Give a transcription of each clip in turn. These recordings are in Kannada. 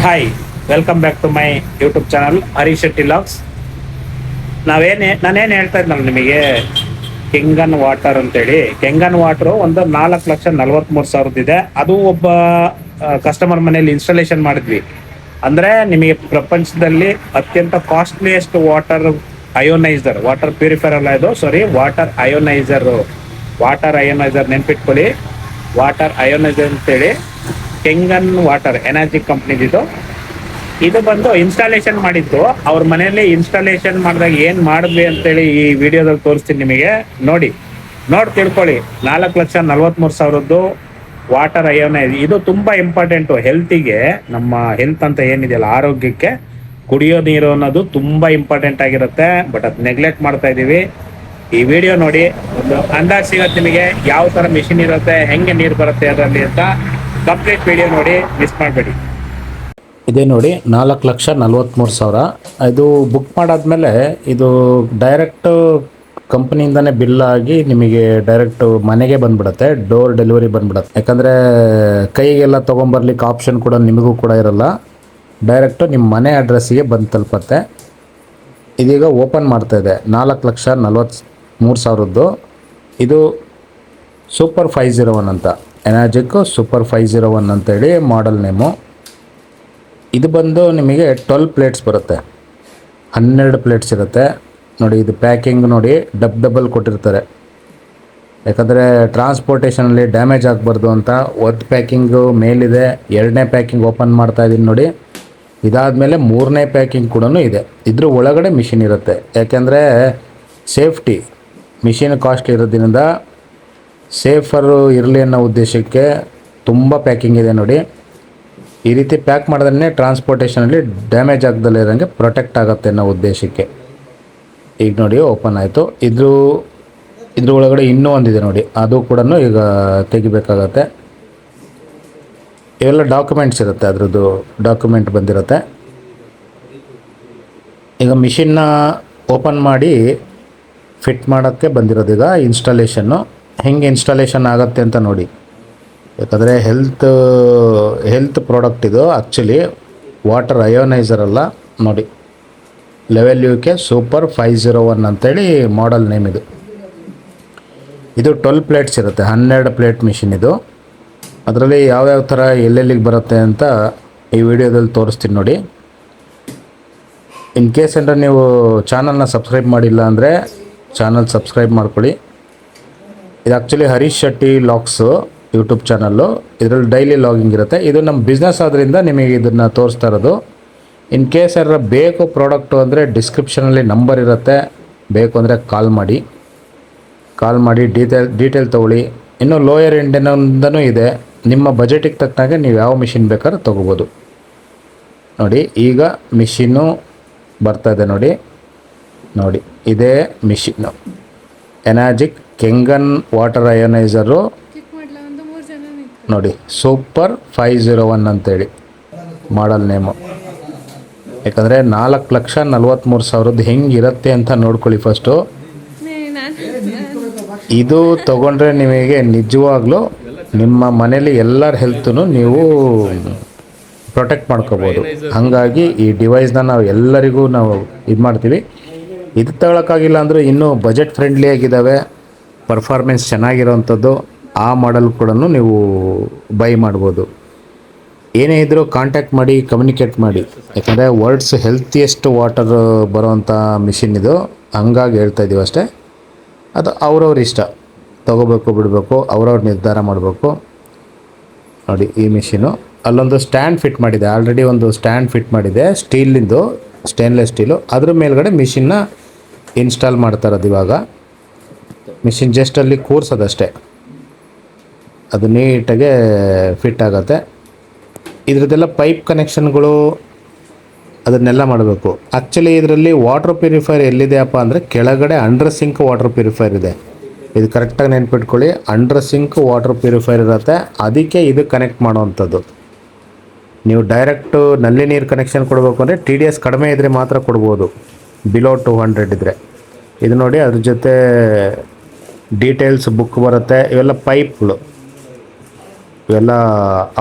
Hi, welcome back to my YouTube channel Harish Shetty logs. ನಾನೇನು ಹೇಳ್ತಾ ಇದ್ನಲ್ಲ ನಿಮಗೆ, ಕೆಂಗನ್ ವಾಟರ್ ಅಂತೇಳಿ. ಕೆಂಗನ್ ವಾಟರು ಒಂದು 4,43,000 ಇದೆ. ಅದು ಒಬ್ಬ ಕಸ್ಟಮರ್ ಮನೆಯಲ್ಲಿ ಇನ್ಸ್ಟಾಲೇಷನ್ ಮಾಡಿದ್ವಿ. ಅಂದರೆ ನಿಮಗೆ ಪ್ರಪಂಚದಲ್ಲಿ ಅತ್ಯಂತ ಕಾಸ್ಟ್ಲಿಯೆಸ್ಟ್ ವಾಟರ್ ಪ್ಯೂರಿಫೈರ್ ಅಲ್ಲ ಇದು, ಸಾರಿ, ವಾಟರ್ ಅಯೋನೈಸರ್ ನೆನ್ಪಿಟ್ಕೊಳ್ಳಿ. ವಾಟರ್ ಅಯೋನೈಸರ್ ಅಂತೇಳಿ ಕೆಂಗನ್ ವಾಟರ್ ಎನರ್ಜಿ ಕಂಪ್ನಿದಿದು. ಇದು ಬಂದು ಇನ್ಸ್ಟಾಲೇಷನ್ ಮಾಡಿದ್ದು ಅವ್ರ ಮನೆಯಲ್ಲಿ. ಇನ್ಸ್ಟಾಲೇಷನ್ ಮಾಡಿದಾಗ ಏನು ಮಾಡಿದ್ವಿ ಅಂತೇಳಿ ಈ ವಿಡಿಯೋದಲ್ಲಿ ತೋರಿಸ್ತೀನಿ ನಿಮಗೆ. ನೋಡಿ ತಿಳ್ಕೊಳ್ಳಿ. 4,43,000 ವಾಟರ್ ಅಯೋನೈಸ್. ಇದು ತುಂಬ ಇಂಪಾರ್ಟೆಂಟು ಹೆಲ್ತಿಗೆ. ನಮ್ಮ ಹೆಲ್ತ್ ಅಂತ ಏನಿದೆಯಲ್ಲ, ಆರೋಗ್ಯಕ್ಕೆ ಕುಡಿಯೋ ನೀರು ಅನ್ನೋದು ತುಂಬ ಇಂಪಾರ್ಟೆಂಟ್ ಆಗಿರುತ್ತೆ. ಬಟ್ ಅದು ನೆಗ್ಲೆಕ್ಟ್ ಮಾಡ್ತಾ ಇದ್ದೀವಿ. ಈ ವಿಡಿಯೋ ನೋಡಿ, ಒಂದು ಅಂದಾಜು ಸಿಗುತ್ತೆ ನಿಮಗೆ ಯಾವ ಥರ ಮಿಷಿನ್ ಇರುತ್ತೆ, ಹೆಂಗೆ ನೀರು ಬರುತ್ತೆ ಅದರಲ್ಲಿ ಅಂತ. ಕಂಪ್ಲೀಟ್ ವಿಡಿಯೋ ನೋಡಿ, ಮಿಸ್ ಮಾಡಬೇಡಿ. ಇದೇ ನೋಡಿ 4,43,000. ಇದು ಬುಕ್ ಮಾಡಾದ್ಮೇಲೆ ಇದು ಡೈರೆಕ್ಟ್ ಕಂಪ್ನಿಯಿಂದನೇ ಬಿಲ್ ಆಗಿ ನಿಮಗೆ ಡೈರೆಕ್ಟ್ ಮನೆಗೆ ಬಂದ್ಬಿಡುತ್ತೆ. ಡೋರ್ ಡೆಲಿವರಿ ಬಂದ್ಬಿಡುತ್ತೆ. ಯಾಕಂದರೆ ಕೈಗೆಲ್ಲ ತೊಗೊಂಬರ್ಲಿಕ್ಕೆ ಆಪ್ಷನ್ ಕೂಡ ನಿಮಗೂ ಕೂಡ ಇರಲ್ಲ. ಡೈರೆಕ್ಟು ನಿಮ್ಮ ಮನೆ ಅಡ್ರೆಸ್ಸಿಗೆ ಬಂದು ತಲುಪತ್ತೆ. ಇದೀಗ ಓಪನ್ ಮಾಡ್ತಾಯಿದೆ 4,43,000. ಇದು ಸೂಪರ್ 501 ಅಂತ, ಎನರ್ಜಿಕ್ ಸೂಪರ್ 501 ಅಂತೇಳಿ ಮಾಡಲ್ ನೇಮು. ಇದು ಬಂದು ನಿಮಗೆ 12 ಪ್ಲೇಟ್ಸ್ ಬರುತ್ತೆ, 12 ಪ್ಲೇಟ್ಸ್ ಇರುತ್ತೆ. ನೋಡಿ, ಇದು ಪ್ಯಾಕಿಂಗ್ ನೋಡಿ, ಡಬಲ್ ಕೊಟ್ಟಿರ್ತಾರೆ. ಯಾಕಂದರೆ ಟ್ರಾನ್ಸ್ಪೋರ್ಟೇಷನಲ್ಲಿ ಡ್ಯಾಮೇಜ್ ಆಗಬಾರ್ದು ಅಂತ. ಒಂದು ಪ್ಯಾಕಿಂಗು ಮೇಲಿದೆ, 2ನೇ ಪ್ಯಾಕಿಂಗ್ ಓಪನ್ ಮಾಡ್ತಾ ಇದ್ದೀನಿ ನೋಡಿ. ಇದಾದಮೇಲೆ 3ನೇ ಪ್ಯಾಕಿಂಗ್ ಕೂಡ ಇದೆ. ಇದ್ರ ಒಳಗಡೆ ಮಿಷಿನ್ ಇರುತ್ತೆ. ಯಾಕೆಂದರೆ ಸೇಫ್ಟಿ, ಮಿಷಿನ್ ಕಾಸ್ಟ್ಲಿ ಇರೋದ್ರಿಂದ ಸೇಫರು ಇರಲಿ ಅನ್ನೋ ಉದ್ದೇಶಕ್ಕೆ ತುಂಬ ಪ್ಯಾಕಿಂಗ್ ಇದೆ ನೋಡಿ. ಈ ರೀತಿ ಪ್ಯಾಕ್ ಮಾಡಿದ್ರೆ ಟ್ರಾನ್ಸ್ಪೋರ್ಟೇಷನಲ್ಲಿ ಡ್ಯಾಮೇಜ್ ಆಗದಲ್ಲೇ ಇರೋಂಗೆ ಪ್ರೊಟೆಕ್ಟ್ ಆಗುತ್ತೆ ಅನ್ನೋ ಉದ್ದೇಶಕ್ಕೆ. ಈಗ ನೋಡಿ ಓಪನ್ ಆಯಿತು. ಇದ್ರ ಒಳಗಡೆ ಇನ್ನೂ ಒಂದಿದೆ ನೋಡಿ, ಅದು ಕೂಡ ಈಗ ತೆಗಿಬೇಕಾಗತ್ತೆ. ಇವೆಲ್ಲ ಡಾಕ್ಯುಮೆಂಟ್ಸ್ ಇರುತ್ತೆ, ಅದರದ್ದು ಡಾಕ್ಯುಮೆಂಟ್ ಬಂದಿರುತ್ತೆ. ಈಗ ಮಿಷಿನ್ನ ಓಪನ್ ಮಾಡಿ ಫಿಟ್ ಮಾಡೋಕ್ಕೆ ಬಂದಿರೋದು. ಈಗ ಇನ್ಸ್ಟಾಲೇಷನ್ನು ಹೆಂಗೆ ಇನ್ಸ್ಟಾಲೇಷನ್ ಆಗುತ್ತೆ ಅಂತ ನೋಡಿ. ಯಾಕಂದರೆ ಹೆಲ್ತ್ ಪ್ರಾಡಕ್ಟ್ ಇದು. ಆ್ಯಕ್ಚುಲಿ ವಾಟರ್ ಅಯೋನೈಸರ್ ಅಲ್ಲ ನೋಡಿ. ಲೆವೆಲ್ UK ಸೂಪರ್ 501 ಅಂತೇಳಿ ಮಾಡಲ್ ನೇಮ್ ಇದು. ಇದು 12 ಪ್ಲೇಟ್ಸ್ ಇರುತ್ತೆ, 12 ಪ್ಲೇಟ್ ಮಿಷಿನ್ ಇದು. ಅದರಲ್ಲಿ ಯಾವ್ಯಾವ ಥರ ಎಲ್ಲೆಲ್ಲಿಗೆ ಬರುತ್ತೆ ಅಂತ ಈ ವಿಡಿಯೋದಲ್ಲಿ ತೋರಿಸ್ತೀನಿ ನೋಡಿ. ಇನ್ ಕೇಸ್ ಅಂದರೆ ನೀವು ಚಾನಲ್ನ ಸಬ್ಸ್ಕ್ರೈಬ್ ಮಾಡಿಲ್ಲ ಅಂದರೆ ಚಾನಲ್ ಸಬ್ಸ್ಕ್ರೈಬ್ ಮಾಡ್ಕೊಳ್ಳಿ. ಇದು actually Harish Shetty logs YouTube channel. ಇದರಲ್ಲಿ ಡೈಲಿ ಲಾಗಿಂಗ್ ಇರುತ್ತೆ. ಇದು ನಮ್ಮ ಬಿಸ್ನೆಸ್ ಆದ್ದರಿಂದ ನಿಮಗೆ ಇದನ್ನು ತೋರಿಸ್ತಾ ಇರೋದು. ಇನ್ ಕೇಸ್ ಯಾರು ಬೇಕು ಪ್ರಾಡಕ್ಟು ಅಂದರೆ ಡಿಸ್ಕ್ರಿಪ್ಷನಲ್ಲಿ ನಂಬರ್ ಇರುತ್ತೆ. ಬೇಕು ಅಂದರೆ ಕಾಲ್ ಮಾಡಿ ಡೀಟೇಲ್ ತೊಗೊಳ್ಳಿ. ಇನ್ನು ಲೋಯರ್ ಎಂಡಿನಿಂದನೂ ಇದೆ. ನಿಮ್ಮ ಬಜೆಟಿಗೆ ತಕ್ಕನಾಗೆ ನೀವು ಯಾವ ಮಿಷಿನ್ ಬೇಕಾದ್ರೂ ತೊಗೋಬೋದು. ನೋಡಿ, ಈಗ ಮಿಷಿನ್ನು ಬರ್ತಾಯಿದೆ ನೋಡಿ. ಇದೇ ಮಿಷಿನ್ನು ಎನರ್ಜಿಕ್ ಕೆಂಗನ್ ವಾಟರ್ ಅಯೋನೈಸರು ನೋಡಿ, ಸೂಪರ್ 501 ಅಂತೇಳಿ ಮಾಡಲ್ ನೇಮು. ಯಾಕಂದರೆ 4,43,000 ಹೆಂಗಿರುತ್ತೆ ಅಂತ ನೋಡ್ಕೊಳ್ಳಿ ಫಸ್ಟು. ಇದು ತೊಗೊಂಡ್ರೆ ನಿಮಗೆ ನಿಜವಾಗ್ಲೂ ನಿಮ್ಮ ಮನೇಲಿ ಎಲ್ಲರ ಹೆಲ್ತನ್ನು ನೀವು ಪ್ರೊಟೆಕ್ಟ್ ಮಾಡ್ಕೋಬೋದು. ಹಾಗಾಗಿ ಈ ಡಿವೈಸ್ನ ನಾವು ಎಲ್ಲರಿಗೂ ಇದು ಮಾಡ್ತೀವಿ. ಇದು ತಗೊಳಕ್ಕಾಗಿಲ್ಲ ಅಂದರೂ ಇನ್ನೂ ಬಜೆಟ್ ಫ್ರೆಂಡ್ಲಿ ಆಗಿದ್ದಾವೆ, ಪರ್ಫಾರ್ಮೆನ್ಸ್ ಚೆನ್ನಾಗಿರೋವಂಥದ್ದು. ಆ ಮಾಡಲ್ ಕೂಡ ನೀವು ಬೈ ಮಾಡ್ಬೋದು. ಏನೇ ಇದ್ದರೂ ಕಾಂಟ್ಯಾಕ್ಟ್ ಮಾಡಿ, ಕಮ್ಯುನಿಕೇಟ್ ಮಾಡಿ. ಯಾಕಂದರೆ ವರ್ಲ್ಡ್ಸ್ ಹೆಲ್ತಿಯೆಸ್ಟ್ ವಾಟರ್ ಬರೋವಂಥ ಮಿಷಿನ್ ಇದು. ಹಂಗಾಗಿ ಹೇಳ್ತಾ ಇದ್ದೀವಿ ಅಷ್ಟೇ. ಅದು ಅವ್ರವ್ರ ಇಷ್ಟ, ತೊಗೋಬೇಕು ಬಿಡಬೇಕು ಅವ್ರವ್ರ ನಿರ್ಧಾರ ಮಾಡಬೇಕು. ನೋಡಿ, ಈ ಮಿಷಿನು ಅಲ್ಲೊಂದು ಸ್ಟ್ಯಾಂಡ್ ಫಿಟ್ ಮಾಡಿದೆ. ಆಲ್ರೆಡಿ ಒಂದು ಸ್ಟ್ಯಾಂಡ್ ಫಿಟ್ ಮಾಡಿದೆ, ಸ್ಟೀಲಿಂದು, ಸ್ಟೇನ್ಲೆಸ್ ಸ್ಟೀಲು. ಅದ್ರ ಮೇಲ್ಗಡೆ ಮಿಷಿನ್ನ ಇನ್ಸ್ಟಾಲ್ ಮಾಡ್ತಾ ಇರೋದು. ಇವಾಗ ಮಿಷಿನ್ ಜಸ್ಟ್ ಅಲ್ಲಿ ಕೂರ್ಸೋದಷ್ಟೇ, ಅದು ನೀಟಾಗೆ ಫಿಟ್ ಆಗುತ್ತೆ. ಇದರದ್ದೆಲ್ಲ ಪೈಪ್ ಕನೆಕ್ಷನ್ಗಳು ಅದನ್ನೆಲ್ಲ ಮಾಡಬೇಕು. ಆ್ಯಕ್ಚುಲಿ ಇದರಲ್ಲಿ ವಾಟರ್ ಪ್ಯೂರಿಫೈರ್ ಎಲ್ಲಿದೆಯಪ್ಪ ಅಂದರೆ ಕೆಳಗಡೆ ಅಂಡರ್ ಸಿಂಕ್ ವಾಟರ್ ಪ್ಯೂರಿಫೈರ್ ಇದೆ. ಇದು ಕರೆಕ್ಟಾಗಿ ನೆನ್ಪಿಟ್ಕೊಳ್ಳಿ, ಅಂಡರ್ ಸಿಂಕ್ ವಾಟರ್ ಪ್ಯೂರಿಫೈರ್ ಇರುತ್ತೆ. ಅದಕ್ಕೆ ಇದು ಕನೆಕ್ಟ್ ಮಾಡೋವಂಥದ್ದು. ನೀವು ಡೈರೆಕ್ಟು ನಲ್ಲಿ ನೀರು ಕನೆಕ್ಷನ್ ಕೊಡಬೇಕು ಅಂದರೆ TDS ಕಡಿಮೆ ಇದ್ದರೆ ಮಾತ್ರ ಕೊಡ್ಬೋದು, ಬಿಲೋ 200 ಇದ್ದರೆ. ಇದು ನೋಡಿ, ಅದ್ರ ಜೊತೆ ಡೀಟೇಲ್ಸ್ ಬುಕ್ ಬರುತ್ತೆ. ಇವೆಲ್ಲ ಪೈಪ್ಗಳು, ಇವೆಲ್ಲ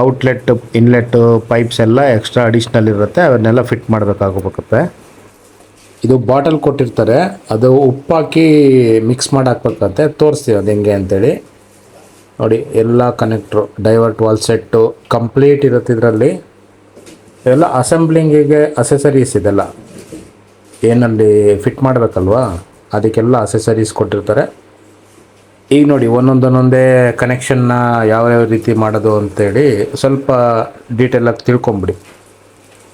ಔಟ್ಲೆಟ್ ಇನ್ಲೆಟ್ಟು ಪೈಪ್ಸ್ ಎಲ್ಲ ಎಕ್ಸ್ಟ್ರಾ ಅಡಿಷ್ನಲ್ ಇರುತ್ತೆ, ಅವನ್ನೆಲ್ಲ ಫಿಟ್ ಮಾಡಬೇಕಾಗತ್ತೆ. ಇದು ಬಾಟಲ್ ಕೊಟ್ಟಿರ್ತಾರೆ, ಅದು ಉಪ್ಪಾಕಿ ಮಿಕ್ಸ್ ಮಾಡಿ ಹಾಕ್ಬೇಕಂತೆ. ತೋರಿಸ್ತೀವಿ ಅದು ಹೆಂಗೆ ಅಂತೇಳಿ. ನೋಡಿ ಎಲ್ಲ connector, divert wall set complete ಇರುತ್ತೆ ಇದರಲ್ಲಿ. ಎಲ್ಲ ಅಸೆಂಬ್ಲಿಂಗಿಗೆ ಅಸೆಸರೀಸ್ ಇದೆಲ್ಲ ಏನಲ್ಲಿ ಫಿಟ್ ಮಾಡಬೇಕಲ್ವಾ, ಅದಕ್ಕೆಲ್ಲ ಅಸೆಸರೀಸ್ ಕೊಟ್ಟಿರ್ತಾರೆ. ಈಗ ನೋಡಿ ಒಂದೊಂದೇ ಕನೆಕ್ಷನ್ನ ಯಾವ್ಯಾವ ರೀತಿ ಮಾಡೋದು ಅಂತೇಳಿ ಸ್ವಲ್ಪ ಡೀಟೇಲಾಗಿ ತಿಳ್ಕೊಂಬಿಡಿ.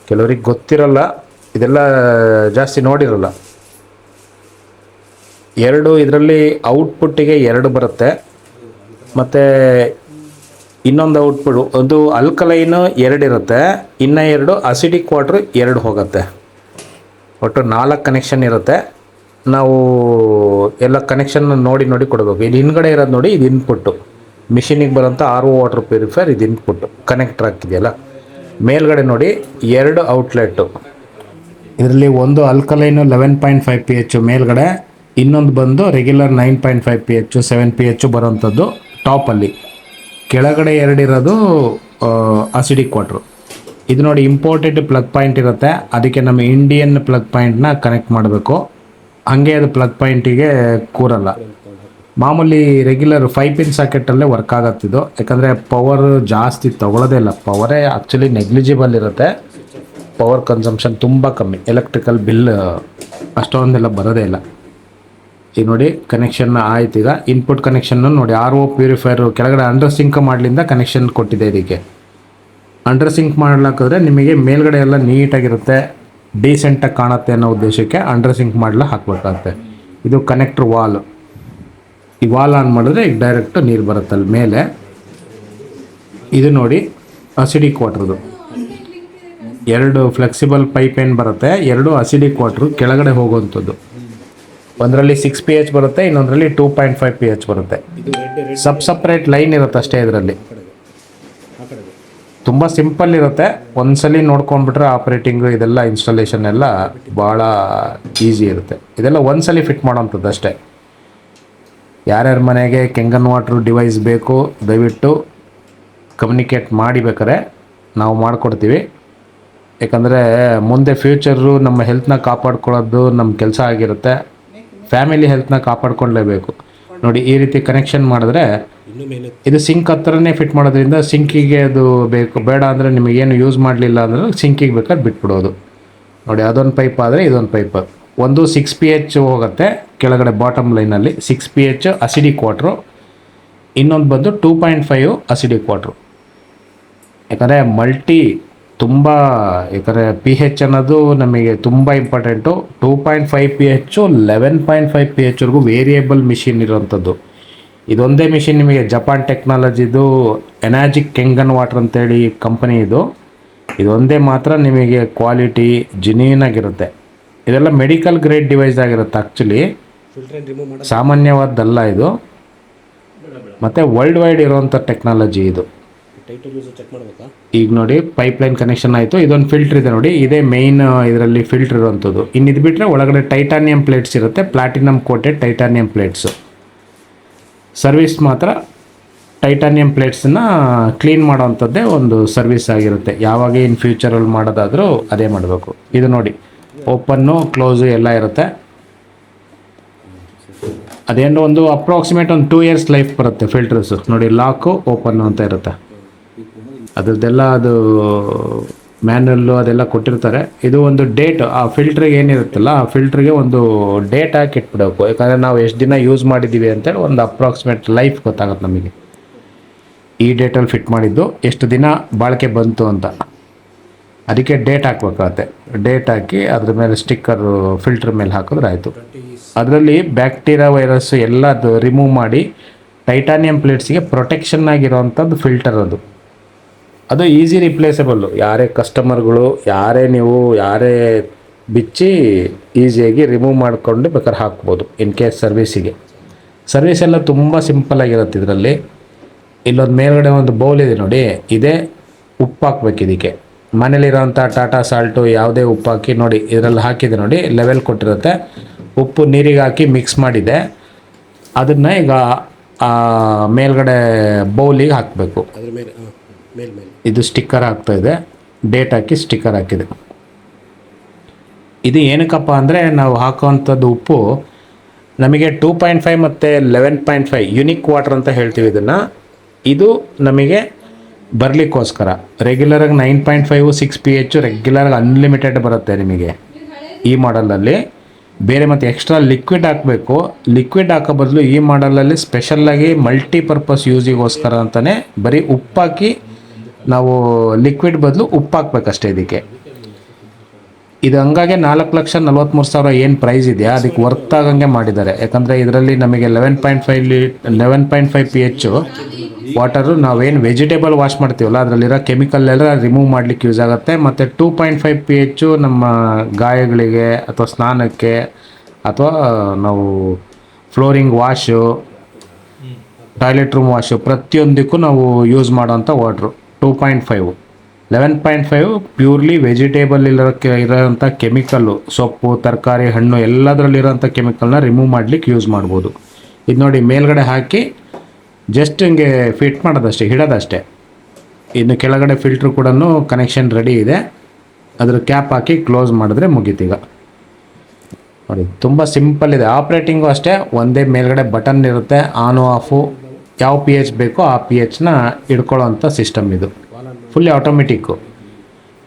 ಕೆಲವ್ರಿಗೆ ಗೊತ್ತಿರಲ್ಲ, ಇದೆಲ್ಲ ಜಾಸ್ತಿ ನೋಡಿರಲ್ಲ. ಇದರಲ್ಲಿ ಔಟ್ಪುಟ್ಟಿಗೆ 2 ಬರುತ್ತೆ, ಮತ್ತು ಇನ್ನೊಂದು ಔಟ್ಪುಟ್ ಒಂದು ಅಲ್ಕಲೈನು 2 ಇರುತ್ತೆ, ಇನ್ನು 2 ಅಸಿಡಿಕ್ ವಾಟ್ರ್ 2 ಹೋಗುತ್ತೆ. ಒಟ್ಟು 4 ಕನೆಕ್ಷನ್ ಇರುತ್ತೆ. ನಾವು ಎಲ್ಲ ಕನೆಕ್ಷನ್ ನೋಡಿ ಕೊಡಬೇಕು. ಇದು ಹಿಂದ್ಗಡೆ ಇರೋದು ನೋಡಿ, ಇದು ಇನ್ಪುಟ್ಟು. ಮಿಷಿನಿಗೆ ಬರೋಂಥ RO ವಾಟರ್ ಪ್ಯೂರಿಫೈರ್ ಇದು ಇನ್ಪುಟ್ಟು, ಕನೆಕ್ಟರ್ ಹಾಕಿದೆಯಲ್ಲ. ಮೇಲ್ಗಡೆ ನೋಡಿ 2 ಔಟ್ಲೆಟ್ಟು. ಇದರಲ್ಲಿ ಒಂದು ಅಲ್ಕಲೈನು 11.5 pH ಮೇಲ್ಗಡೆ, ಇನ್ನೊಂದು ಬಂದು ರೆಗ್ಯುಲರ್ 9.5 pH 7 pH ಬರೋವಂಥದ್ದು ಟಾಪಲ್ಲಿ. ಕೆಳಗಡೆ 2 ಇರೋದು ಅಸಿಡಿಕ್ ವಾಟ್ರು. ಇದು ನೋಡಿ ಇಂಪೋರ್ಟೆಡ್ ಪ್ಲಗ್ ಪಾಯಿಂಟ್ ಇರುತ್ತೆ, ಅದಕ್ಕೆ ನಮ್ಮ ಇಂಡಿಯನ್ ಪ್ಲಗ್ ಪಾಯಿಂಟ್ನ ಕನೆಕ್ಟ್ ಮಾಡಬೇಕು. ಹಾಗೆ ಅದು ಪ್ಲಗ್ ಪಾಯಿಂಟಿಗೆ ಕೂರಲ್ಲ. ಮಾಮೂಲಿ ರೆಗ್ಯುಲರ್ 5 ಪಿನ್ ಸಾಕೆಟಲ್ಲೇ ವರ್ಕ್ ಆಗತ್ತಿದ್ದು, ಯಾಕಂದರೆ ಪವರ್ ಜಾಸ್ತಿ ತೊಗೊಳ್ಳೋದೇ ಇಲ್ಲ. ಪವರೇ ಆ್ಯಕ್ಚುಲಿ ನೆಗ್ಲಿಜಿಬಲ್ ಇರುತ್ತೆ, ಪವರ್ ಕನ್ಸಂಪ್ಷನ್ ತುಂಬ ಕಮ್ಮಿ. ಎಲೆಕ್ಟ್ರಿಕಲ್ ಬಿಲ್ ಅಷ್ಟೊಂದೆಲ್ಲ ಬರೋದೇ ಇಲ್ಲ. ಈಗ ನೋಡಿ ಕನೆಕ್ಷನ್ ಆಯ್ತು. ಈಗ ಇನ್ಪುಟ್ ಕನೆಕ್ಷನ್ನು ನೋಡಿ, RO ಪ್ಯೂರಿಫೈರು ಕೆಳಗಡೆ ಅಂಡರ್ ಸಿಂಕ್ ಮಾಡಲಿಂದ ಕನೆಕ್ಷನ್ ಕೊಟ್ಟಿದೆ. ಇದಕ್ಕೆ ಅಂಡರ್ ಸಿಂಕ್ ಮಾಡ್ಲಾಕಿದ್ರೆ ನಿಮಗೆ ಮೇಲ್ಗಡೆ ಎಲ್ಲ ನೀಟಾಗಿರುತ್ತೆ, ಡೀಸೆಂಟಾಗಿ ಕಾಣುತ್ತೆ ಅನ್ನೋ ಉದ್ದೇಶಕ್ಕೆ ಅಂಡರ್ ಸಿಂಕ್ ಮಾಡಲ ಹಾಕಬೇಕಾಗುತ್ತೆ. ಇದು ಕನೆಕ್ಟ್ರ್ ವಾಲ್. ಈ ವಾಲ್ ಆನ್ ಮಾಡಿದ್ರೆ ಈಗ ಡೈರೆಕ್ಟ್ ನೀರು ಬರುತ್ತೆ ಅಲ್ಲಿ ಮೇಲೆ. ಇದು ನೋಡಿ ಅಸಿಡಿಕ್ ವಾಟ್ರದು 2 ಫ್ಲೆಕ್ಸಿಬಲ್ ಪೈಪ್ ಏನು ಬರುತ್ತೆ, 2 ಅಸಿಡಿಕ್ ವಾಟ್ರು ಕೆಳಗಡೆ ಹೋಗುವಂಥದ್ದು. ಒಂದರಲ್ಲಿ 6 pH ಬರುತ್ತೆ, ಇನ್ನೊಂದರಲ್ಲಿ 2.5 pH ಬರುತ್ತೆ. ಸಪ್ರೇಟ್ ಲೈನ್ ಇರುತ್ತೆ ಅಷ್ಟೇ. ಇದರಲ್ಲಿ ತುಂಬ ಸಿಂಪಲ್ ಇರುತ್ತೆ. ಒಂದ್ಸಲಿ ನೋಡ್ಕೊಂಡ್ಬಿಟ್ರೆ ಆಪ್ರೇಟಿಂಗು ಇದೆಲ್ಲ ಇನ್ಸ್ಟಾಲೇಷನ್ ಎಲ್ಲ ಭಾಳ ಈಸಿ ಇರುತ್ತೆ. ಇದೆಲ್ಲ ಒಂದ್ಸಲಿ ಫಿಟ್ ಮಾಡೋವಂಥದ್ದು ಅಷ್ಟೇ. ಯಾರ್ಯಾರ ಮನೆಗೆ ಕೆಂಗನ್ ವಾಟ್ರ್ ಡಿವೈಸ್ ಬೇಕು ದಯವಿಟ್ಟು ಕಮ್ಯುನಿಕೇಟ್ ಮಾಡಿ, ಬೇಕಾರೆ ನಾವು ಮಾಡಿಕೊಡ್ತೀವಿ. ಯಾಕಂದರೆ ಮುಂದೆ ಫ್ಯೂಚರು ನಮ್ಮ ಹೆಲ್ತ್ನ ಕಾಪಾಡ್ಕೊಳ್ಳೋದು ನಮ್ಮ ಕೆಲಸ ಆಗಿರುತ್ತೆ. ಫ್ಯಾಮಿಲಿ ಹೆಲ್ತ್ನ ಕಾಪಾಡ್ಕೊಳ್ಳೇಬೇಕು. ನೋಡಿ ಈ ರೀತಿ ಕನೆಕ್ಷನ್ ಮಾಡಿದ್ರೆ ಇದು ಸಿಂಕ್ ಹತ್ರನೇ ಫಿಟ್ ಮಾಡೋದ್ರಿಂದ ಸಿಂಕಿಗೆ ಅದು ಬೇಕು. ಬೇಡ ಅಂದರೆ ನಿಮಗೇನು ಯೂಸ್ ಮಾಡಲಿಲ್ಲ ಅಂದರೆ ಸಿಂಕಿಗೆ ಬೇಕಾದ್ರೆ ಬಿಟ್ಬಿಡೋದು. ನೋಡಿ ಅದೊಂದು ಪೈಪ್ ಆದರೆ ಇದೊಂದು ಪೈಪ್. ಒಂದು 6 pH ಹೋಗುತ್ತೆ ಕೆಳಗಡೆ ಬಾಟಮ್ ಲೈನಲ್ಲಿ, 6 pH ಅಸಿಡಿಕ್ ವಾಟ್ರು. ಇನ್ನೊಂದು ಬಂದು 2.5 ಅಸಿಡಿಕ್ ವಾಟ್ರು. ಯಾಕಂದರೆ ತುಂಬ ಯಾಕಂದರೆ pH ಅನ್ನೋದು ನಮಗೆ ತುಂಬ ಇಂಪಾರ್ಟೆಂಟು. 2.5 pH 11.5 pH ವರೆಗೂ ವೇರಿಯೇಬಲ್ ಮಿಷಿನ್ ಇರೋವಂಥದ್ದು. ಇದೊಂದೇ ಮಿಷಿನ್ ನಿಮಗೆ ಜಪಾನ್ ಟೆಕ್ನಾಲಜಿದು ಎನಾಜಿಕ್ ಕೆಂಗನ್ ವಾಟ್ರ್ ಅಂತೇಳಿ ಕಂಪನಿ ಇದೊಂದೇ ಮಾತ್ರ ನಿಮಗೆ ಕ್ವಾಲಿಟಿ ಜಿನೀನಾಗಿರುತ್ತೆ. ಇದೆಲ್ಲ ಮೆಡಿಕಲ್ ಗ್ರೇಡ್ ಡಿವೈಸ್ ಆಗಿರುತ್ತೆ ಆ್ಯಕ್ಚುಲಿ, ಸಾಮಾನ್ಯವಾದ್ದಲ್ಲ ಇದು. ಮತ್ತು ವರ್ಲ್ಡ್ ವೈಡ್ ಇರೋವಂಥ ಟೆಕ್ನಾಲಜಿ ಇದು. ಈಗ ನೋಡಿ ಪೈಪ್ಲೈನ್ ಕನೆಕ್ಷನ್ ಆಯಿತು. ಇದೊಂದು ಫಿಲ್ಟರ್ ಇದೆ ನೋಡಿ, ಇದೇ ಮೇಯ್ನ್ ಇದರಲ್ಲಿ ಫಿಲ್ಟರ್ ಇರುವಂಥದ್ದು. ಇನ್ನು ಇದು ಬಿಟ್ಟರೆ ಒಳಗಡೆ ಟೈಟಾನಿಯಂ ಪ್ಲೇಟ್ಸ್ ಇರುತ್ತೆ, platinum coated titanium plates. Service ಮಾತ್ರ ಟೈಟಾನಿಯಂ ಪ್ಲೇಟ್ಸನ್ನು ಕ್ಲೀನ್ ಮಾಡೋವಂಥದ್ದೇ ಒಂದು ಸರ್ವಿಸ್ ಆಗಿರುತ್ತೆ. ಯಾವಾಗ ಇನ್ ಫ್ಯೂಚರಲ್ಲಿ ಮಾಡೋದಾದರೂ ಅದೇ ಮಾಡಬೇಕು. ಇದು ನೋಡಿ ಓಪನ್ನು ಕ್ಲೋಸು ಎಲ್ಲ ಇರುತ್ತೆ. ಅದೇನು ಒಂದು ಅಪ್ರಾಕ್ಸಿಮೇಟ್ ಒಂದು 2 years ಲೈಫ್ ಬರುತ್ತೆ ಫಿಲ್ಟರ್ಸು. ನೋಡಿ ಲಾಕು ಓಪನ್ನು ಅಂತ ಇರುತ್ತೆ. ಅದ್ರದ್ದೆಲ್ಲ ಅದು ಮ್ಯಾನ್ಯಲ್ಲು ಅದೆಲ್ಲ ಕೊಟ್ಟಿರ್ತಾರೆ. ಇದು ಒಂದು ಡೇಟ್, ಆ ಫಿಲ್ಟ್ರಿಗೆ ಏನಿರುತ್ತಲ್ಲ ಆ ಫಿಲ್ಟ್ರಿಗೆ ಒಂದು ಡೇಟ್ ಹಾಕಿ ಇಟ್ಬಿಡಬೇಕು. ಯಾಕಂದರೆ ನಾವು ಎಷ್ಟು ದಿನ ಯೂಸ್ ಮಾಡಿದ್ದೀವಿ ಅಂತೇಳಿ ಒಂದು ಅಪ್ರಾಕ್ಸಿಮೇಟ್ ಲೈಫ್ ಗೊತ್ತಾಗುತ್ತೆ ನಮಗೆ. ಈ ಡೇಟಲ್ಲಿ ಫಿಟ್ ಮಾಡಿದ್ದು ಎಷ್ಟು ದಿನ ಬಾಳಿಕೆ ಬಂತು ಅಂತ, ಅದಕ್ಕೆ ಡೇಟ್ ಹಾಕ್ಬೇಕಾಗತ್ತೆ. ಡೇಟ್ ಹಾಕಿ ಅದ್ರ ಮೇಲೆ ಸ್ಟಿಕ್ಕರು ಫಿಲ್ಟ್ರ್ ಮೇಲೆ ಹಾಕಿದ್ರೆ ಆಯಿತು. ಅದರಲ್ಲಿ ಬ್ಯಾಕ್ಟೀರಿಯಾ ವೈರಸ್ ಎಲ್ಲ ಅದು ರಿಮೂವ್ ಮಾಡಿ ಟೈಟಾನಿಯಂ ಪ್ಲೇಟ್ಸಿಗೆ ಪ್ರೊಟೆಕ್ಷನ್ ಆಗಿರೋವಂಥದ್ದು ಫಿಲ್ಟರ್ ಅದು ಈಸಿ ರಿಪ್ಲೇಸಬಲ್ಲು. ಯಾರೇ ಕಸ್ಟಮರ್ಗಳು ಯಾರೇ ಬಿಚ್ಚಿ ಈಸಿಯಾಗಿ ರಿಮೂವ್ ಮಾಡಿಕೊಂಡು ಬೇಕಾದ್ರೆ ಹಾಕ್ಬೋದು ಇನ್ ಕೇಸ್ ಸರ್ವಿಸ್ ಎಲ್ಲ ತುಂಬ ಸಿಂಪಲ್ಲಾಗಿರುತ್ತೆ. ಇದರಲ್ಲಿ ಇಲ್ಲೊಂದು ಮೇಲ್ಗಡೆ ಒಂದು ಬೌಲ್ ಇದೆ ನೋಡಿ, ಇದೇ ಉಪ್ಪು ಹಾಕ್ಬೇಕು. ಇದಕ್ಕೆ ಮನೇಲಿರೋಂಥ ಟಾಟಾ ಸಾಲ್ಟು ಯಾವುದೇ ಉಪ್ಪು ಹಾಕಿ ನೋಡಿ ಇದರಲ್ಲಿ ಹಾಕಿದೆ ನೋಡಿ, ಲೆವೆಲ್ ಕೊಟ್ಟಿರುತ್ತೆ. ಉಪ್ಪು ನೀರಿಗೆ ಹಾಕಿ ಮಿಕ್ಸ್ ಮಾಡಿದೆ. ಅದನ್ನು ಈಗ ಮೇಲ್ಗಡೆ ಬೌಲಿಗೆ ಹಾಕಬೇಕು. ಅದ್ರ ಮೇಲೆ ಮೇಲೆ ಇದು ಸ್ಟಿಕ್ಕರ್ ಆಗ್ತಾ ಇದೆ, ಡೇಟ್ ಹಾಕಿ ಸ್ಟಿಕ್ಕರ್ ಹಾಕಿದೆ. ಇದು ಏನಕ್ಕಪ್ಪ ಅಂದರೆ ನಾವು ಹಾಕೋವಂಥದ್ದು ಉಪ್ಪು ನಮಗೆ 2.5 ಮತ್ತು 11.5 ಯುನಿಕ್ ವಾಟರ್ ಅಂತ ಹೇಳ್ತೀವಿ ಇದನ್ನು. ಇದು ನಮಗೆ ಬರಲಿಕ್ಕೋಸ್ಕರ ರೆಗ್ಯುಲರಾಗಿ 9.5 6 pH ರೆಗ್ಯುಲರಾಗಿ ಅನ್ಲಿಮಿಟೆಡ್ ಬರುತ್ತೆ ನಿಮಗೆ ಈ ಮಾಡಲಲ್ಲಿ. ಬೇರೆ ಮತ್ತು ಎಕ್ಸ್ಟ್ರಾ ಲಿಕ್ವಿಡ್ ಹಾಕಬೇಕು. ಲಿಕ್ವಿಡ್ ಹಾಕೋ ಬದಲು ಈ ಮಾಡಲಲ್ಲಿ ಸ್ಪೆಷಲ್ಲಾಗಿ ಮಲ್ಟಿಪರ್ಪಸ್ ಯೂಸಿಗೋಸ್ಕರ ಅಂತಲೇ ಬರೀ ಉಪ್ಪಾಕಿ ನಾವು ಲಿಕ್ವಿಡ್ ಬದಲು ಉಪ್ಪು ಹಾಕ್ಬೇಕಷ್ಟೇ ಇದಕ್ಕೆ. ಇದು ಹಂಗಾಗಿ 4,43,000 ಏನು ಪ್ರೈಸ್ ಇದೆಯಾ ಅದಕ್ಕೆ ವರ್ತ್ ಆಗಂಗೆ ಮಾಡಿದ್ದಾರೆ. ಯಾಕಂದರೆ ಇದರಲ್ಲಿ ನಮಗೆ 11.5 pH ವಾಟರು ನಾವೇನು ವೆಜಿಟೇಬಲ್ ವಾಶ್ ಮಾಡ್ತೀವಲ್ಲ ಅದರಲ್ಲಿರೋ ಕೆಮಿಕಲ್ ಎಲ್ಲ ರಿಮೂವ್ ಮಾಡಲಿಕ್ಕೆ ಯೂಸ್ ಆಗುತ್ತೆ. ಮತ್ತು 2.5 pH ನಮ್ಮ ಗಾಯಗಳಿಗೆ ಅಥವಾ ಸ್ನಾನಕ್ಕೆ ಅಥವಾ ನಾವು flooring wash, toilet room wash ಪ್ರತಿಯೊಂದಕ್ಕೂ ನಾವು ಯೂಸ್ ಮಾಡೋಂಥ ವಾಟ್ರು. 2.5 11.5 ಪ್ಯೂರ್ಲಿ ವೆಜಿಟೇಬಲ್ ಇರೋಂಥ ಕೆಮಿಕಲ್ಲು, ಸೊಪ್ಪು ತರಕಾರಿ ಹಣ್ಣು ಎಲ್ಲದರಲ್ಲಿರೋಂಥ ಕೆಮಿಕಲ್ನ ರಿಮೂವ್ ಮಾಡಲಿಕ್ಕೆ ಯೂಸ್ ಮಾಡ್ಬೋದು. ಇದು ನೋಡಿ ಮೇಲ್ಗಡೆ ಹಾಕಿ ಜಸ್ಟ್ ಹಿಂಗೆ ಫಿಟ್ ಮಾಡೋದಷ್ಟೇ, ಇಡೋದಷ್ಟೇ. ಇನ್ನು ಕೆಳಗಡೆ ಫಿಲ್ಟ್ರ್ ಕೂಡ ಕನೆಕ್ಷನ್ ರೆಡಿ ಇದೆ. ಅದ್ರ ಕ್ಯಾಪ್ ಹಾಕಿ ಕ್ಲೋಸ್ ಮಾಡಿದ್ರೆ ಮುಗೀತೀಗ ನೋಡಿ. ತುಂಬ ಸಿಂಪಲ್ ಇದೆ. ಆಪ್ರೇಟಿಂಗು ಅಷ್ಟೇ, ಒಂದೇ ಮೇಲ್ಗಡೆ ಬಟನ್ ಇರುತ್ತೆ, ಆನು ಆಫು ಯಾವ pH ಬೇಕೋ ಆ pHನ ಹಿಡ್ಕೊಳ್ಳೋಂಥ ಸಿಸ್ಟಮ್ ಇದು. Fully automatic.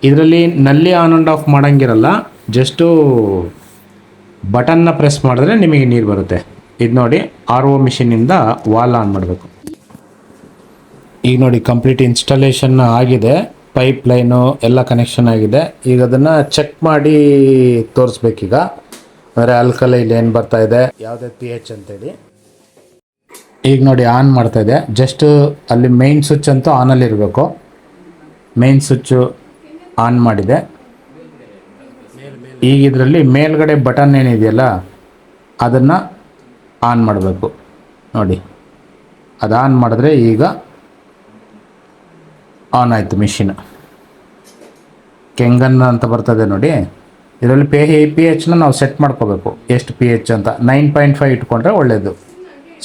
ಇದರಲ್ಲಿ ನಲ್ಲಿ ಆನ್ ಆ್ಯಂಡ್ ಆಫ್ ಮಾಡೋಂಗಿರಲ್ಲ, ಜಸ್ಟು ಬಟನ್ನ ಪ್ರೆಸ್ ಮಾಡಿದ್ರೆ ನಿಮಗೆ ನೀರು ಬರುತ್ತೆ. ಇದು ನೋಡಿ RO ಮಿಷಿನಿಂದ ವಾಲ್ ಆನ್ ಮಾಡಬೇಕು. ಈಗ ನೋಡಿ ಕಂಪ್ಲೀಟ್ ಇನ್ಸ್ಟಾಲೇಷನ್ ಆಗಿದೆ, ಪೈಪ್ ಲೈನು ಎಲ್ಲ ಕನೆಕ್ಷನ್ ಆಗಿದೆ. ಈಗ ಅದನ್ನು ಚೆಕ್ ಮಾಡಿ ತೋರಿಸ್ಬೇಕೀಗ. ಅಂದರೆ ಆಲ್ಕಲೈನ್ ಏನು ಬರ್ತಾ ಇದೆ, ಯಾವುದೇ pH ಅಂತೇಳಿ. ಈಗ ನೋಡಿ ಆನ್ ಮಾಡ್ತಾ ಇದೆ. ಜಸ್ಟ್ ಅಲ್ಲಿ ಮೇಯ್ನ್ ಸ್ವಿಚ್ ಅಂತೂ ಆನಲ್ಲಿರಬೇಕು. ಮೇಯ್ನ್ ಸ್ವಿಚ್ಚು ಆನ್ ಮಾಡಿದೆ. ಈಗ ಇದರಲ್ಲಿ ಮೇಲ್ಗಡೆ ಬಟನ್ ಏನಿದೆಯಲ್ಲ ಅದನ್ನು ಆನ್ ಮಾಡಬೇಕು ನೋಡಿ. ಅದು ಆನ್ ಮಾಡಿದ್ರೆ ಈಗ ಆನ್ ಆಯಿತು ಮಿಷಿನ್. ಕೆಂಗನ್ ಅಂತ ಬರ್ತದೆ ನೋಡಿ. ಇದರಲ್ಲಿ pHನ ನಾವು ಸೆಟ್ ಮಾಡ್ಕೋಬೇಕು, ಎಷ್ಟು pH ಅಂತ. 9.5 ಇಟ್ಕೊಂಡ್ರೆ ಒಳ್ಳೆಯದು.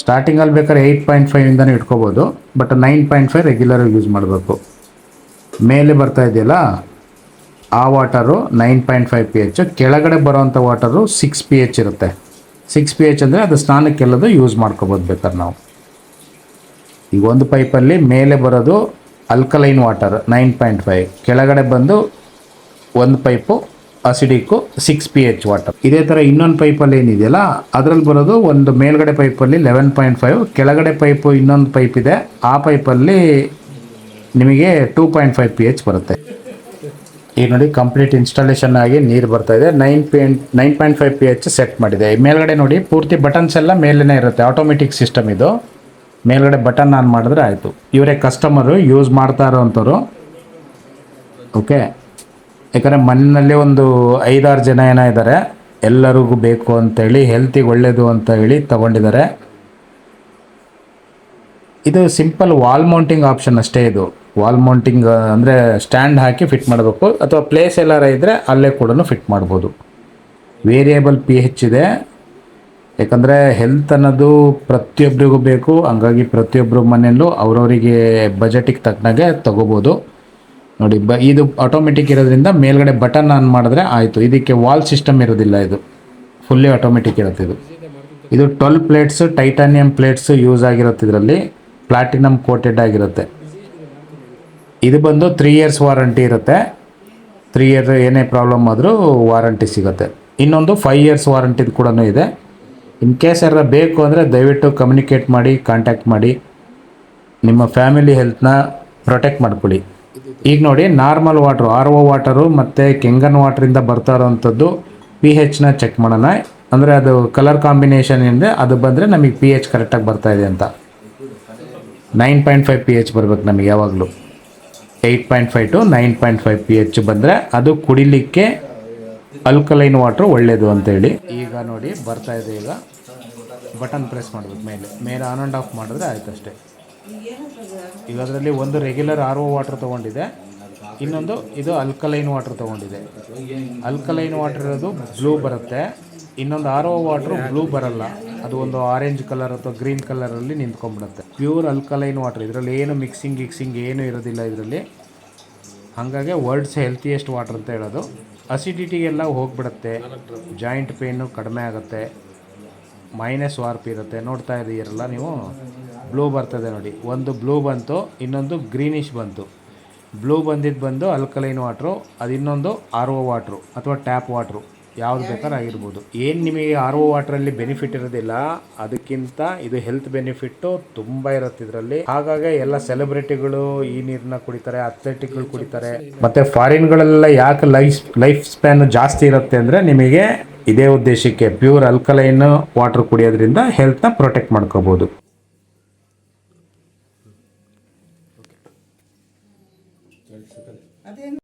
ಸ್ಟಾರ್ಟಿಂಗಲ್ಲಿ ಬೇಕಾದ್ರೆ 8.5 ಇಂದನೇ ಇಟ್ಕೋಬೋದು, ಬಟ್ 9.5 ರೆಗ್ಯುಲರಾಗಿ ಯೂಸ್ ಮಾಡಬೇಕು. ಮೇಲೆ ಬರ್ತಾ ಇದೆಯಲ್ಲ ಆ ವಾಟರು 9.5 pH. ಕೆಳಗಡೆ ಬರೋವಂಥ ವಾಟರು 6 pH ಇರುತ್ತೆ. 6 pH ಅಂದರೆ ಅದು ಸ್ನಾನಕ್ಕೆಲ್ಲದು ಯೂಸ್ ಮಾಡ್ಕೋಬೋದು ಬೇಕಾದ್ರೆ ನಾವು. ಈಗ ಒಂದು ಪೈಪಲ್ಲಿ ಮೇಲೆ ಬರೋದು ಅಲ್ಕಲೈನ್ ವಾಟರ್ 9.5, ಕೆಳಗಡೆ ಬಂದು ಒಂದು ಪೈಪು ಅಸಿಡಿಕ್ಕು 6 pH ವಾಟರ್. ಇದೇ ಥರ ಇನ್ನೊಂದು ಪೈಪಲ್ಲಿ ಏನಿದೆಯಲ್ಲ ಅದರಲ್ಲಿ ಬರೋದು ಒಂದು ಮೇಲ್ಗಡೆ ಪೈಪಲ್ಲಿ 11.5, ಕೆಳಗಡೆ ಪೈಪು ಇನ್ನೊಂದು ಪೈಪ್ ಇದೆ, ಆ ಪೈಪಲ್ಲಿ ನಿಮಗೆ 2.5 pH ಬರುತ್ತೆ. ಈಗ ನೋಡಿ ಕಂಪ್ಲೀಟ್ ಇನ್ಸ್ಟಾಲೇಷನ್ ಆಗಿ ನೀರು ಬರ್ತಾ ಇದೆ. 9.5 pH ಸೆಟ್ ಮಾಡಿದೆ. ಮೇಲ್ಗಡೆ ನೋಡಿ ಪೂರ್ತಿ ಬಟನ್ಸ್ ಎಲ್ಲ ಮೇಲೇ ಇರುತ್ತೆ, ಆಟೋಮೆಟಿಕ್ ಸಿಸ್ಟಮ್ ಇದು. ಮೇಲ್ಗಡೆ ಬಟನ್ ಆನ್ ಮಾಡಿದ್ರೆ ಆಯಿತು. ಇವರೇ ಕಸ್ಟಮರು ಯೂಸ್ ಮಾಡ್ತಾ ಇರೋವಂಥವ್ರು. ಓಕೆ, ಯಾಕಂದರೆ ಮನೆಯಲ್ಲಿ ಒಂದು 5-6 ಜನ ಏನೋ ಇದ್ದಾರೆ, ಎಲ್ಲರಿಗೂ ಬೇಕು ಅಂತೇಳಿ, ಹೆಲ್ತಿಗೆ ಒಳ್ಳೆಯದು ಅಂತ ಹೇಳಿ ತಗೊಂಡಿದ್ದಾರೆ. ಇದು ಸಿಂಪಲ್ ವಾಲ್ ಮೌಂಟಿಂಗ್ ಆಪ್ಷನ್ ಅಷ್ಟೇ. ಇದು ವಾಲ್ ಮೌಂಟಿಂಗ್ ಅಂದರೆ ಸ್ಟ್ಯಾಂಡ್ ಹಾಕಿ ಫಿಟ್ ಮಾಡಬೇಕು, ಅಥವಾ ಪ್ಲೇಸ್ ಎಲ್ಲಾರ ಇದ್ದರೆ ಅಲ್ಲೇ ಕೂಡ ಫಿಟ್ ಮಾಡ್ಬೋದು. ವೇರಿಯೇಬಲ್ pH ಇದೆ, ಯಾಕಂದರೆ ಹೆಲ್ತ್ ಅನ್ನೋದು ಪ್ರತಿಯೊಬ್ಬರಿಗೂ ಬೇಕು. ಹಂಗಾಗಿ ಪ್ರತಿಯೊಬ್ಬರು ಮನೆಯಲ್ಲೂ ಅವ್ರವರಿಗೆ ಬಜೆಟಿಗೆ ತಕ್ಕನಾಗೆ ತೊಗೋಬೋದು ನೋಡಿ. ಇದು ಆಟೋಮೆಟಿಕ್ ಇರೋದ್ರಿಂದ ಮೇಲ್ಗಡೆ ಬಟನ್ ಆನ್ ಮಾಡಿದ್ರೆ ಆಯಿತು. ಇದಕ್ಕೆ ವಾಲ್ ಸಿಸ್ಟಮ್ ಇರೋದಿಲ್ಲ, ಇದು ಫುಲ್ಲಿ ಆಟೋಮೆಟಿಕ್ ಇರುತ್ತೆ. ಇದು 12 ಪ್ಲೇಟ್ಸು ಟೈಟಾನಿಯಂ ಪ್ಲೇಟ್ಸು ಯೂಸ್ ಆಗಿರುತ್ತೆ. ಇದರಲ್ಲಿ ಪ್ಲಾಟಿನಮ್ ಕೋಟೆಡ್ ಆಗಿರುತ್ತೆ. ಇದು ಬಂದು 3 years ವಾರಂಟಿ ಇರುತ್ತೆ. 3 year ಏನೇ ಪ್ರಾಬ್ಲಮ್ ಆದರೂ ವಾರಂಟಿ ಸಿಗುತ್ತೆ. ಇನ್ನೊಂದು 5 years ವಾರಂಟಿದು ಕೂಡ ಇದೆ. ಇನ್ ಕೇಸ್ ಯಾರು ಬೇಕು ಅಂದರೆ ದಯವಿಟ್ಟು ಕಮ್ಯುನಿಕೇಟ್ ಮಾಡಿ, ಕಾಂಟ್ಯಾಕ್ಟ್ ಮಾಡಿ, ನಿಮ್ಮ ಫ್ಯಾಮಿಲಿ ಹೆಲ್ತ್ನ ಪ್ರೊಟೆಕ್ಟ್ ಮಾಡ್ಕೊಳ್ಳಿ. ಈಗ ನೋಡಿ ನಾರ್ಮಲ್ ವಾಟ್ರು, RO ವಾಟರು ಮತ್ತು ಕೆಂಗನ್ ವಾಟ್ರಿಂದ ಬರ್ತಾ ಇರೋವಂಥದ್ದು pHನ ಚೆಕ್ ಮಾಡೋಣ. ಅಂದರೆ ಅದು ಕಲರ್ ಕಾಂಬಿನೇಷನ್ ಏನಿದೆ ಅದು ಬಂದರೆ ನಮಗೆ pH ಕರೆಕ್ಟಾಗಿ ಬರ್ತಾಯಿದೆ ಅಂತ. 9.5 pH ಬರ್ಬೇಕು ನಮಗೆ ಯಾವಾಗಲೂ. 8.5 to 9.5 pH ಬಂದರೆ ಅದು ಕುಡಿಲಿಕ್ಕೆ ಅಲ್ಕಲೈನ್ ವಾಟ್ರು ಒಳ್ಳೆಯದು ಅಂತೇಳಿ. ಈಗ ನೋಡಿ ಬರ್ತಾ ಇದೆ. ಈಗ ಬಟನ್ ಪ್ರೆಸ್ ಮಾಡಬೇಕು, ಮೇಲೆ ಆನ್ ಆ್ಯಂಡ್ ಆಫ್ ಮಾಡಿದ್ರೆ ಆಯ್ತು ಅಷ್ಟೇ. ಈಗ ಅದರಲ್ಲಿ ಒಂದು ರೆಗ್ಯುಲರ್ RO ವಾಟರ್ ತೊಗೊಂಡಿದೆ, ಇನ್ನೊಂದು ಇದು ಅಲ್ಕಲೈನ್ ವಾಟರ್ ತೊಗೊಂಡಿದೆ. ಅಲ್ಕಲೈನ್ ವಾಟರ್ ಇರೋದು ಬ್ಲೂ ಬರುತ್ತೆ, ಇನ್ನೊಂದು RO ವಾಟ್ರು ಬ್ಲೂ ಬರಲ್ಲ. ಅದು ಒಂದು ಆರೆಂಜ್ ಕಲರ್ ಅಥವಾ ಗ್ರೀನ್ ಕಲರಲ್ಲಿ ನಿಂತ್ಕೊಂಡ್ಬಿಡುತ್ತೆ. ಪ್ಯೂರ್ ಅಲ್ಕಲೈನ್ ವಾಟರ್, ಇದರಲ್ಲಿ ಏನು ಮಿಕ್ಸಿಂಗ್ ಏನು ಇರೋದಿಲ್ಲ ಇದರಲ್ಲಿ. ಹಾಗಾಗಿ ವರ್ಲ್ಡ್ಸ್ ಹೆಲ್ತಿಯೆಸ್ಟ್ ವಾಟರ್ ಅಂತ ಹೇಳೋದು. ಅಸಿಡಿಟಿಗೆಲ್ಲ ಹೋಗ್ಬಿಡುತ್ತೆ, ಜಾಯಿಂಟ್ ಪೇನು ಕಡಿಮೆ ಆಗುತ್ತೆ, ಮೈನಸ್ ವಾರ್ಪ್ ಇರುತ್ತೆ. ನೋಡ್ತಾ ಇದ್ದೀರಲ್ಲ ನೀವು, ಬ್ಲೂ ಬರ್ತದೆ ನೋಡಿ, ಒಂದು ಬ್ಲೂ ಬಂತು, ಇನ್ನೊಂದು ಗ್ರೀನಿಶ್ ಬಂತು. ಬ್ಲೂ ಬಂದು ಅಲ್ಕಲೈನ್ ವಾಟ್ರು, ಅದು ಇನ್ನೊಂದು RO ವಾಟ್ರು ಅಥವಾ ಟ್ಯಾಪ್ ವಾಟ್ರು, ಯಾವ್ದು ಬೇಕಾದ್ರೂ ಆಗಿರ್ಬೋದು. ಏನು ನಿಮಗೆ RO ವಾಟ್ರಲ್ಲಿ ಬೆನಿಫಿಟ್ ಇರೋದಿಲ್ಲ, ಅದಕ್ಕಿಂತ ಇದು ಹೆಲ್ತ್ ಬೆನಿಫಿಟ್ಟು ತುಂಬ ಇರುತ್ತೆ ಇದರಲ್ಲಿ. ಹಾಗಾಗಿ ಎಲ್ಲ ಸೆಲೆಬ್ರಿಟಿಗಳು ಈ ನೀರನ್ನ ಕುಡಿತಾರೆ, ಅಥ್ಲೆಟಿಕ್ಗಳು ಕುಡಿತಾರೆ. ಮತ್ತು ಫಾರಿನ್ಗಳೆಲ್ಲ ಯಾಕೆ ಲೈಫ್ ಸ್ಪ್ಯಾನ್ ಜಾಸ್ತಿ ಇರುತ್ತೆ ಅಂದರೆ ನಿಮಗೆ ಇದೇ ಉದ್ದೇಶಕ್ಕೆ, ಪ್ಯೂರ್ ಅಲ್ಕಲೈನ್ ವಾಟರ್ ಕುಡಿಯೋದ್ರಿಂದ ಹೆಲ್ತ್ನ ಪ್ರೊಟೆಕ್ಟ್ ಮಾಡ್ಕೋಬೋದು.